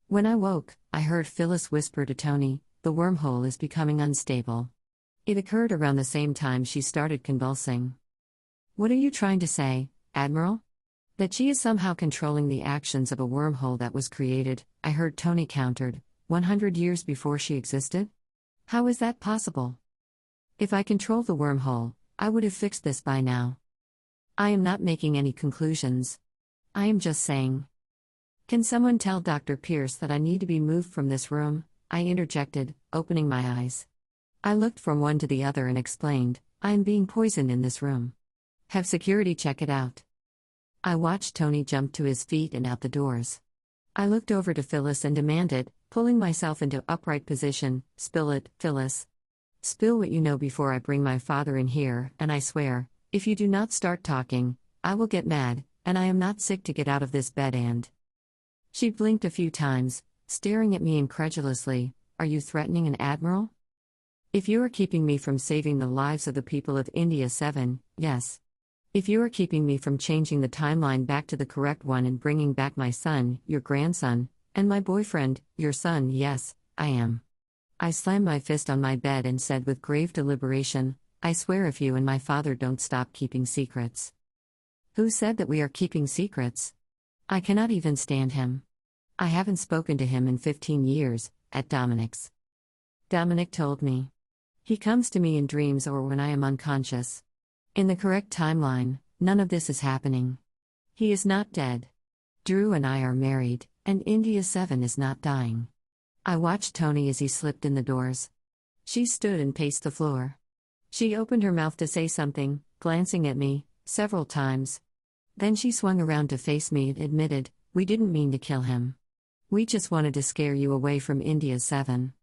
When I woke, I heard Phyllis whisper to Tony, "The wormhole is becoming unstable." It occurred around the same time she started convulsing. "What are you trying to say, Admiral?" "That she is somehow controlling the actions of a wormhole that was created," I heard Tony countered, 100 years before she existed? "How is that possible?" "If I controlled the wormhole, I would have fixed this by now." "I am not making any conclusions. I am just saying." "Can someone tell Dr. Pierce that I need to be moved from this room?" I interjected, opening my eyes. I looked from one to the other and explained, "I am being poisoned in this room. Have security check it out." I watched Tony jump to his feet and out the doors. I looked over to Phyllis and demanded, pulling myself into upright position, "Spill it, Phyllis. Spill what you know before I bring my father in here, and I swear, if you do not start talking, I will get mad, and I am not sick to get out of this bed and..." She blinked a few times, staring at me incredulously. "Are you threatening an admiral?" "If you are keeping me from saving the lives of the people of India 7, yes. If you are keeping me from changing the timeline back to the correct one and bringing back my son, your grandson, and my boyfriend, your son, yes, I am." I slammed my fist on my bed and said with grave deliberation, "I swear if you and my father don't stop keeping secrets." "Who said that we are keeping secrets? I cannot even stand him. I haven't spoken to him in 15 years, at Dominic's. Dominic told me. He comes to me in dreams or when I am unconscious. In the correct timeline, none of this is happening. He is not dead. Drew and I are married, and India 7 is not dying." I watched Tony as he slipped in the doors. She stood and paced the floor. She opened her mouth to say something, glancing at me, several times. Then she swung around to face me and admitted, "We didn't mean to kill him. We just wanted to scare you away from India 7.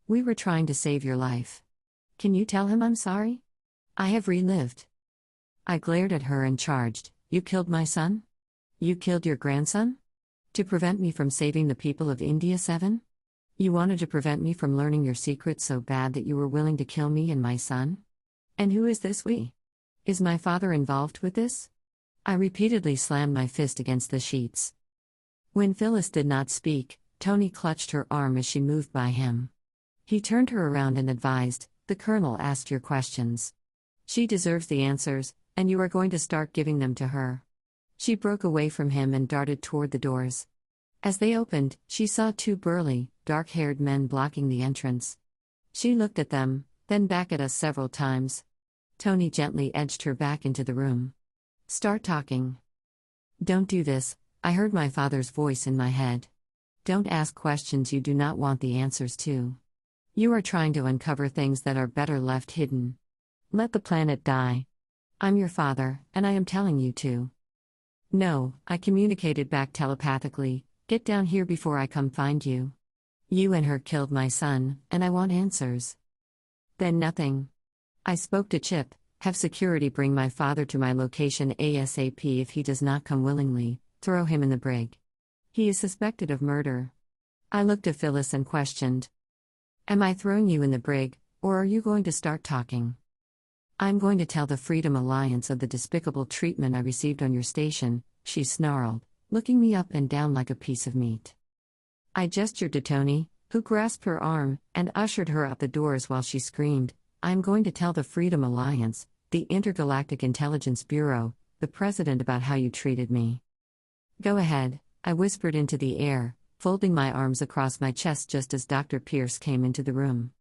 We were trying to save your life. Can you tell him I'm sorry? I have relived." I glared at her and charged, "You killed my son? You killed your grandson? To prevent me from saving the people of India 7? You wanted to prevent me from learning your secrets so bad that you were willing to kill me and my son? And who is this we? Is my father involved with this?" I repeatedly slammed my fist against the sheets. When Phyllis did not speak, Tony clutched her arm as she moved by him. He turned her around and advised, "The Colonel asked your questions. She deserves the answers, and you are going to start giving them to her." She broke away from him and darted toward the doors. As they opened, she saw two burly, dark-haired men blocking the entrance. She looked at them, then back at us several times. Tony gently edged her back into the room. "Start talking." "Don't do this," I heard my father's voice in my head. "Don't ask questions you do not want the answers to. You are trying to uncover things that are better left hidden. Let the planet die. I'm your father, and I am telling you to." "No," I communicated back telepathically, "get down here before I come find you. You and her killed my son, and I want answers." "Then nothing." I spoke to Chip, "Have security bring my father to my location ASAP. If he does not come willingly, throw him in the brig. He is suspected of murder." I looked at Phyllis and questioned, "Am I throwing you in the brig, or are you going to start talking?" "I'm going to tell the Freedom Alliance of the despicable treatment I received on your station," she snarled, looking me up and down like a piece of meat. I gestured to Tony, who grasped her arm, and ushered her out the doors while she screamed, "I'm going to tell the Freedom Alliance, the Intergalactic Intelligence Bureau, the President about how you treated me." "Go ahead," I whispered into the air, folding my arms across my chest just as Dr. Pierce came into the room.